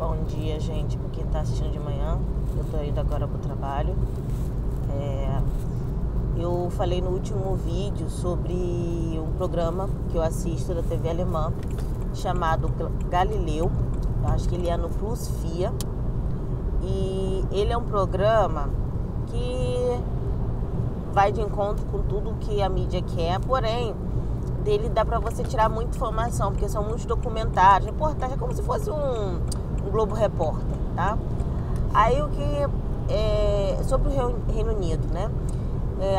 Bom dia, gente, para quem está assistindo de manhã. Eu estou indo agora para o trabalho. Eu falei no último vídeo sobre um programa que eu assisto da TV alemã chamado Galileu. Eu acho que ele é no Plus FIA. E ele é um programa que vai de encontro com tudo que a mídia quer, porém dele dá para você tirar muita informação, porque são muitos documentários, reportagens, é como se fosse um Globo Repórter, tá? Aí o que sobre o Reino Unido, né?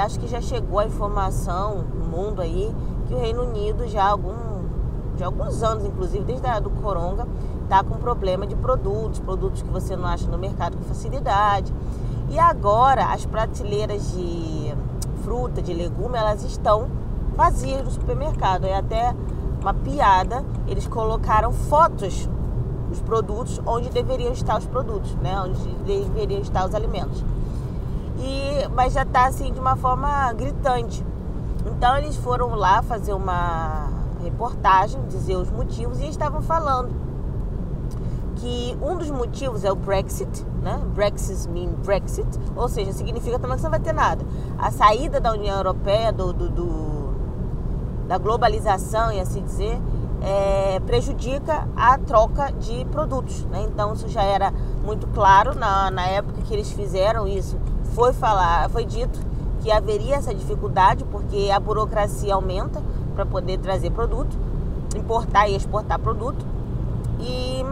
Acho que já chegou a informação no mundo aí que o Reino Unido já há alguns anos, inclusive desde a do Coronga, tá com problema de produtos que você não acha no mercado com facilidade. E agora as prateleiras de fruta, de legume, elas estão vazias no supermercado. É até uma piada, eles colocaram fotos dos produtos onde deveriam estar os produtos, né? Onde deveriam estar os alimentos. Mas já está assim de uma forma gritante. Então eles foram lá fazer uma reportagem, dizer os motivos, e estavam falando que um dos motivos é o Brexit, né? Brexit means Brexit, ou seja, significa também que você não vai ter nada. A saída da União Europeia, da globalização, e assim dizer, prejudica a troca de produtos, né? Então isso já era muito claro na época que eles fizeram isso. Foi dito que haveria essa dificuldade porque a burocracia aumenta para poder trazer produto, importar e exportar produto,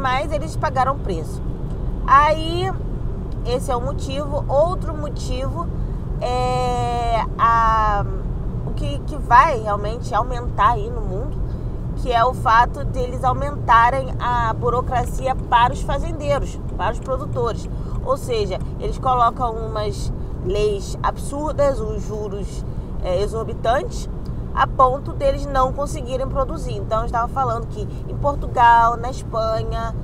mas eles pagaram preço. Aí esse é o motivo. Outro motivo é o que vai realmente aumentar aí no mundo, que é o fato deles aumentarem a burocracia para os fazendeiros, para os produtores. Ou seja, eles colocam umas leis absurdas, os juros exorbitantes, a ponto deles não conseguirem produzir. Então, eu estava falando que em Portugal, na Espanha,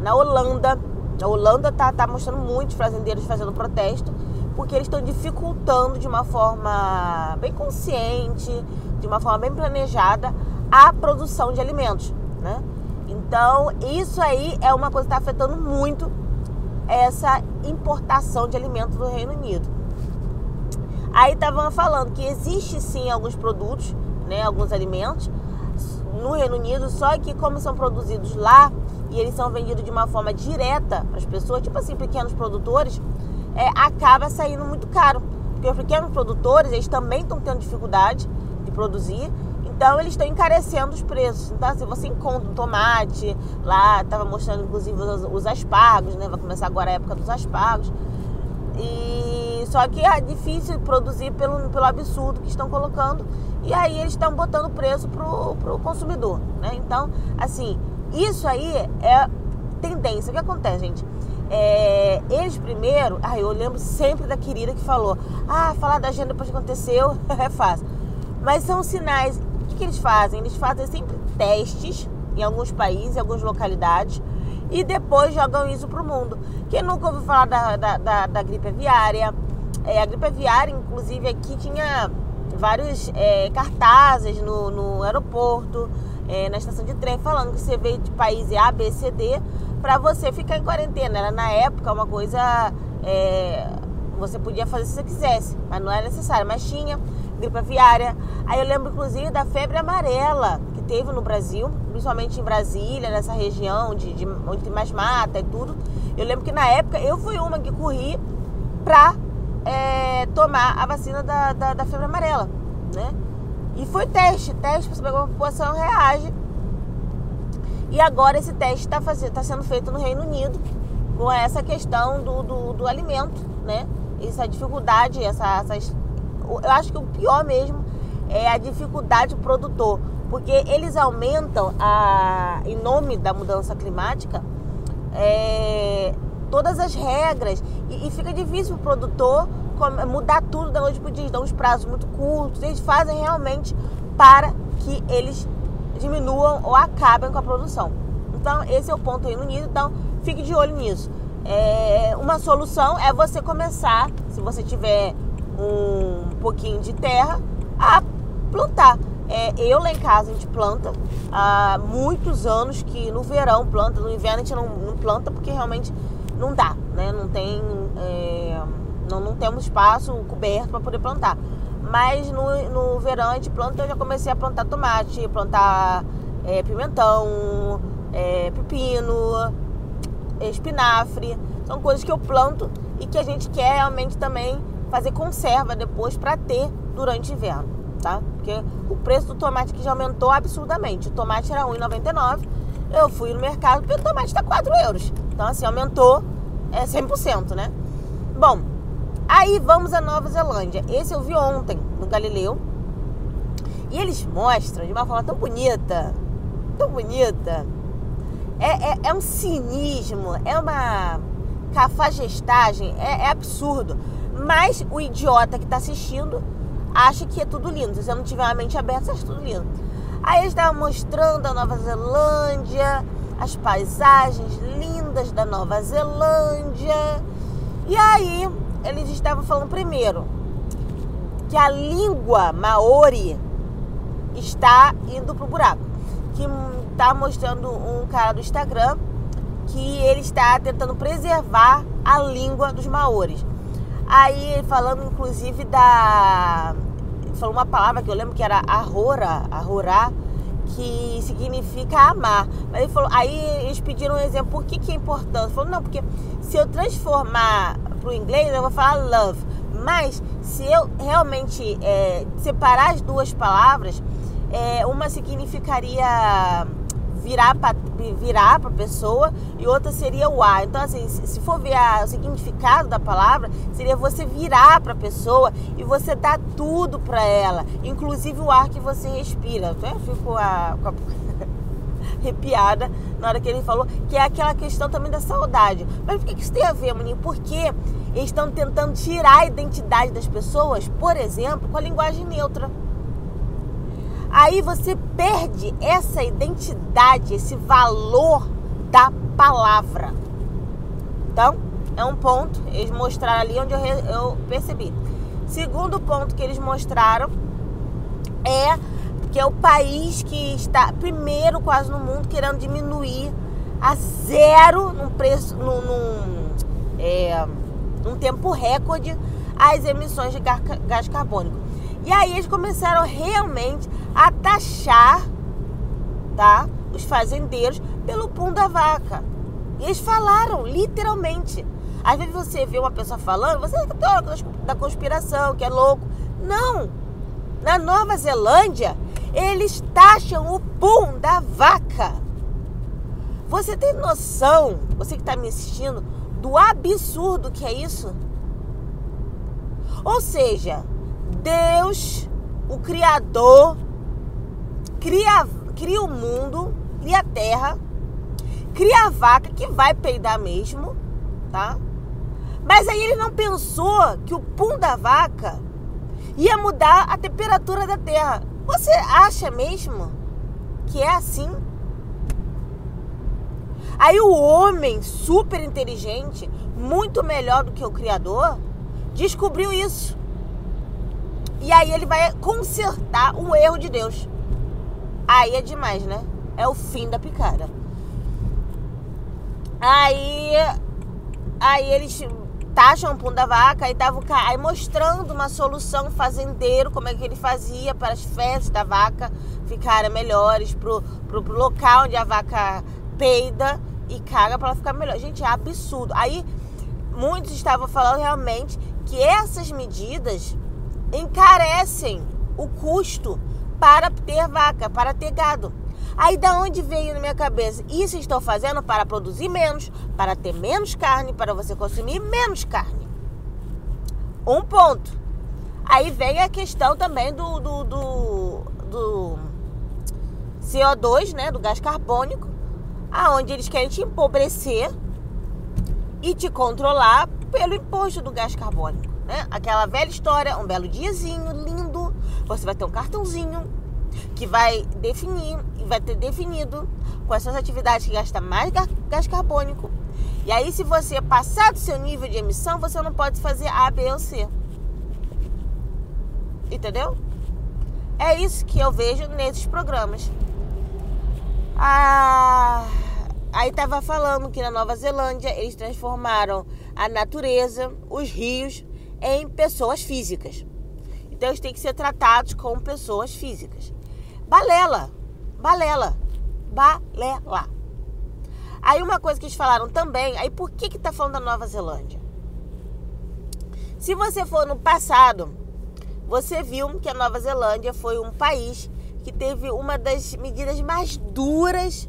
na Holanda, a Holanda está mostrando muitos fazendeiros fazendo protesto, porque eles estão dificultando de uma forma bem consciente, de uma forma bem planejada, a produção de alimentos, né? Então, isso aí é uma coisa que está afetando muito essa importação de alimentos do Reino Unido. Aí estavam falando que existe sim alguns produtos, né, alguns alimentos no Reino Unido, só que como são produzidos lá e eles são vendidos de uma forma direta para as pessoas, tipo assim, pequenos produtores, acaba saindo muito caro, porque os pequenos produtores, eles também estão tendo dificuldade de produzir, então eles estão encarecendo os preços. Então, assim, você encontra um tomate, lá estava mostrando inclusive os aspargos, né? Vai começar agora a época dos aspargos. Só que é difícil produzir pelo absurdo que estão colocando, e aí eles estão botando preço pro consumidor, né? Então, assim, isso aí é tendência. O que acontece, gente? Eles primeiro, eu lembro sempre da querida que falou, falar da agenda depois que aconteceu é fácil, mas são sinais. O que eles fazem? Eles fazem sempre testes em alguns países, em algumas localidades, e depois jogam isso pro mundo. Quem nunca ouviu falar da gripe aviária? A gripe aviária, inclusive, aqui tinha vários cartazes no aeroporto, na estação de trem, falando que você veio de país A, B, C, D, para você ficar em quarentena. Era, na época, uma coisa... você podia fazer se você quisesse, mas não era necessário. Mas tinha gripe aviária. Aí eu lembro, inclusive, da febre amarela que teve no Brasil, principalmente em Brasília, nessa região onde tem mais mata e tudo. Eu lembro que, na época, eu fui uma que corri para tomar a vacina da febre amarela, né? E foi teste para saber como a população reage. E agora esse teste está sendo feito no Reino Unido com essa questão do alimento, né? Essa dificuldade, eu acho que o pior mesmo é a dificuldade do produtor, porque eles aumentam, em nome da mudança climática, todas as regras, e fica difícil para o produtor mudar tudo da noite para o dia. Dão uns prazos muito curtos. Eles fazem realmente para que eles diminuam ou acabem com a produção. Então esse é o ponto do Reino Unido. Então fique de olho nisso. Uma solução é você começar, se você tiver um pouquinho de terra, a plantar. Eu lá em casa a gente planta há muitos anos, que no verão planta, no inverno a gente não planta porque realmente não dá, né? Não tem, não temos espaço coberto para poder plantar. Mas no verão a gente planta. Eu já comecei a plantar tomate, plantar pimentão, pepino, espinafre. São coisas que eu planto e que a gente quer realmente também fazer conserva depois para ter durante o inverno, tá? Porque o preço do tomate aqui já aumentou absurdamente. O tomate era R$1,99. Eu fui no mercado e o tomate está €4. Então, assim, aumentou 100%, né? Bom, aí vamos à Nova Zelândia. Esse eu vi ontem no Galileu. E eles mostram de uma forma tão bonita, tão bonita. É um cinismo, é uma cafajestagem, é absurdo. Mas o idiota que está assistindo acha que é tudo lindo. Se você não tiver a mente aberta, você acha tudo lindo. Aí eles estavam mostrando a Nova Zelândia, as paisagens lindas da Nova Zelândia. E aí eles estavam falando primeiro que a língua maori está indo pro buraco. Que está mostrando um cara do Instagram que ele está tentando preservar a língua dos maoris. Aí falando inclusive falou uma palavra que eu lembro que era ahorá, que significa amar. Mas ele falou, aí eles pediram um exemplo, por que é importante? Ele falou, não, porque se eu transformar pro inglês, eu vou falar love. Mas se eu realmente separar as duas palavras, uma significaria virar para a pessoa e outra seria o ar. Então, assim, se for ver o significado da palavra, seria você virar para a pessoa e você dar tudo para ela, inclusive o ar que você respira. Eu fico com a arrepiada na hora que ele falou, que é aquela questão também da saudade. Mas por que isso tem a ver, maninho? Porque eles estão tentando tirar a identidade das pessoas, por exemplo, com a linguagem neutra. Aí você perde essa identidade, esse valor da palavra. Então, é um ponto, eles mostraram ali onde eu percebi. Segundo ponto que eles mostraram é que é o país que está primeiro quase no mundo querendo diminuir a zero num preço, num tempo recorde, as emissões de gás carbônico. E aí eles começaram realmente a taxar, tá, os fazendeiros pelo pum da vaca. E eles falaram, literalmente. Às vezes você vê uma pessoa falando, você é teórico da conspiração, que é louco. Não! Na Nova Zelândia, eles taxam o pum da vaca. Você tem noção, você que está me assistindo, do absurdo que é isso? Ou seja, Deus, o Criador, cria o mundo, cria a terra, cria a vaca que vai peidar mesmo, tá? Mas aí ele não pensou que o pum da vaca ia mudar a temperatura da terra. Você acha mesmo que é assim? Aí o homem super inteligente, muito melhor do que o Criador, descobriu isso. E aí ele vai consertar o erro de Deus. Aí é demais, né? É o fim da picada. Aí eles taxam o pum da vaca e estavam aí mostrando uma solução fazendeiro, como é que ele fazia para as fezes da vaca ficarem melhores, pro local onde a vaca peida e caga para ela ficar melhor. Gente, é absurdo. Aí muitos estavam falando realmente que essas medidas encarecem o custo para ter vaca, para ter gado. Aí da onde veio na minha cabeça? Isso estão fazendo para produzir menos, para ter menos carne, para você consumir menos carne. Um ponto. Aí vem a questão também do CO2, né, do gás carbônico, aonde eles querem te empobrecer e te controlar pelo imposto do gás carbônico, né? Aquela velha história, um belo diazinho lindo, você vai ter um cartãozinho que vai ter definido quais são as atividades que gastam mais gás carbônico. E aí, se você passar do seu nível de emissão, você não pode fazer A, B ou C. Entendeu? É isso que eu vejo nesses programas. Aí estava falando que na Nova Zelândia eles transformaram a natureza, os rios, em pessoas físicas. Então eles têm que ser tratados como pessoas físicas. Balela. Aí uma coisa que eles falaram também, aí por que tá falando da Nova Zelândia? Se você for no passado, você viu que a Nova Zelândia foi um país que teve uma das medidas mais duras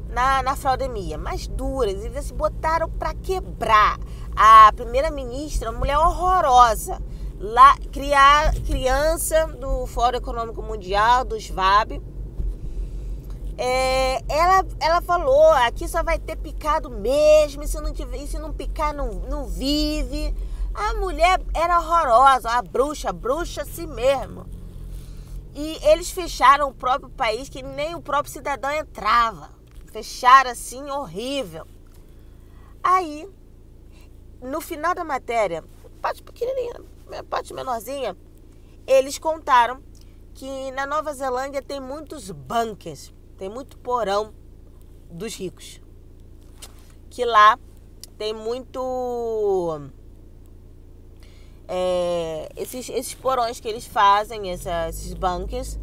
na fraudemia, mais duras. Eles se botaram para quebrar. A primeira-ministra, uma mulher horrorosa, lá, criança do Fórum Econômico Mundial, do SVAB, ela falou, aqui só vai ter picado mesmo, e se não picar, não vive. A mulher era horrorosa, a bruxa assim mesmo. E eles fecharam o próprio país, que nem o próprio cidadão entrava. Fecharam assim, horrível. Aí, no final da matéria, parte pequenininha, parte menorzinha, eles contaram que na Nova Zelândia tem muitos bunkers, tem muito porão dos ricos. Que lá tem muito... esses porões que eles fazem, esses bunkers,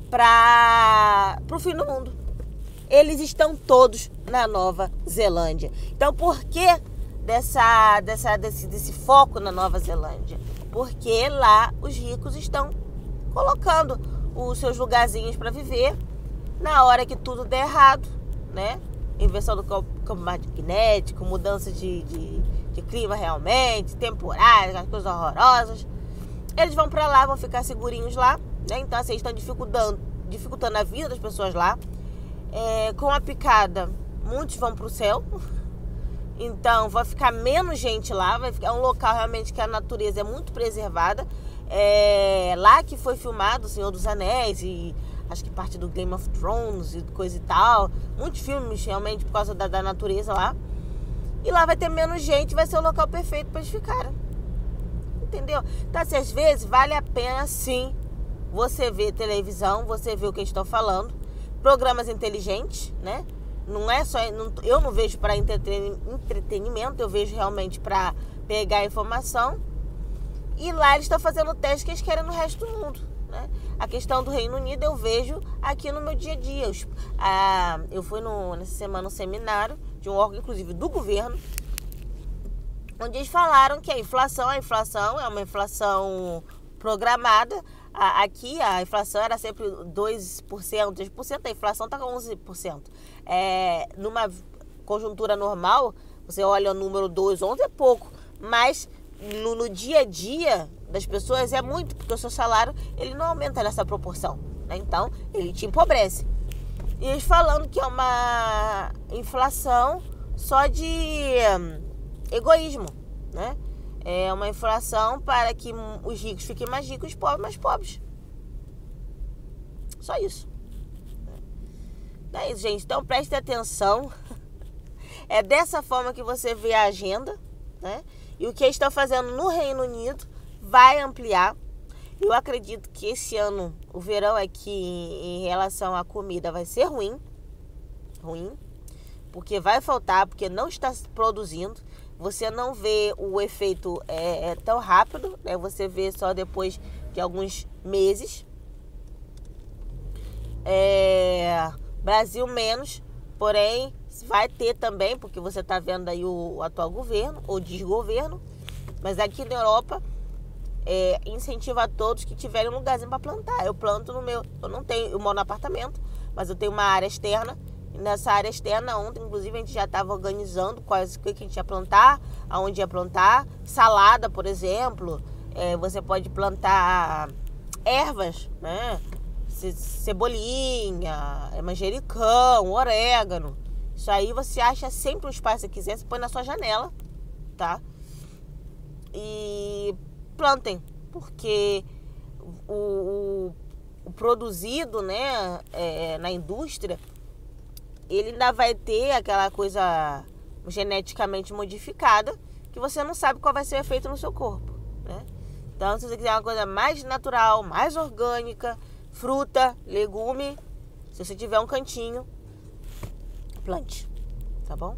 para o fim do mundo. Eles estão todos na Nova Zelândia. Então, por que desse foco na Nova Zelândia? Porque lá os ricos estão colocando os seus lugarzinhos para viver. Na hora que tudo der errado, né? Inversão do campo magnético, mudança de clima realmente, temporárias, as coisas horrorosas. Eles vão para lá, vão ficar segurinhos lá, né? Então, assim, eles estão dificultando a vida das pessoas lá. Com a picada, muitos vão para o céu. Então, vai ficar menos gente lá. Vai ficar um local realmente que a natureza é muito preservada. Lá que foi filmado O Senhor dos Anéis e acho que parte do Game of Thrones e coisa e tal. Muitos filmes realmente por causa da natureza lá. E lá vai ter menos gente, vai ser o local perfeito para eles ficarem. Entendeu? Então, assim, às vezes vale a pena sim você ver televisão, você ver o que eles estão falando. Programas inteligentes, né? Não é só... eu não vejo para entretenimento, eu vejo realmente para pegar informação. E lá eles estão fazendo testes que eles querem no resto do mundo, né? A questão do Reino Unido eu vejo aqui no meu dia a dia. Eu fui nessa semana um seminário de um órgão, inclusive do governo, onde eles falaram que a inflação é uma inflação programada. Aqui a inflação era sempre 2%, 3%, a inflação está com 11%. Numa conjuntura normal, você olha o número 2, 11 é pouco, mas no dia a dia das pessoas é muito, porque o seu salário ele não aumenta nessa proporção, né? Então ele te empobrece. E eles falando que é uma inflação só de egoísmo, né? É uma inflação para que os ricos fiquem mais ricos e os pobres mais pobres. Só isso. Não é isso, gente. Então preste atenção. É dessa forma que você vê a agenda, né? E o que eles estão fazendo no Reino Unido vai ampliar. Eu acredito que esse ano o verão aqui em relação à comida vai ser ruim, porque vai faltar, porque não está produzindo. Você não vê o efeito tão rápido, né? Você vê só depois de alguns meses. Brasil menos, porém vai ter também, porque você está vendo aí o atual governo, ou desgoverno, mas aqui na Europa incentiva a todos que tiverem um lugarzinho para plantar. Eu planto no meu, eu moro no apartamento, mas eu tenho uma área externa. Nessa área externa, ontem, inclusive, a gente já estava organizando o que a gente ia plantar, aonde ia plantar. Salada, por exemplo. Você pode plantar ervas, né? Cebolinha, manjericão, orégano. Isso aí você acha sempre um espaço que quiser, você põe na sua janela, tá? E plantem, porque o produzido, né, na indústria, ele ainda vai ter aquela coisa geneticamente modificada que você não sabe qual vai ser o efeito no seu corpo, né? Então, se você quiser uma coisa mais natural, mais orgânica, fruta, legume. Se você tiver um cantinho, plante, tá bom?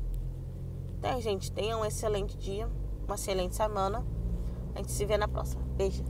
Então, gente, tenha um excelente dia, uma excelente semana. A gente se vê na próxima. Beijo.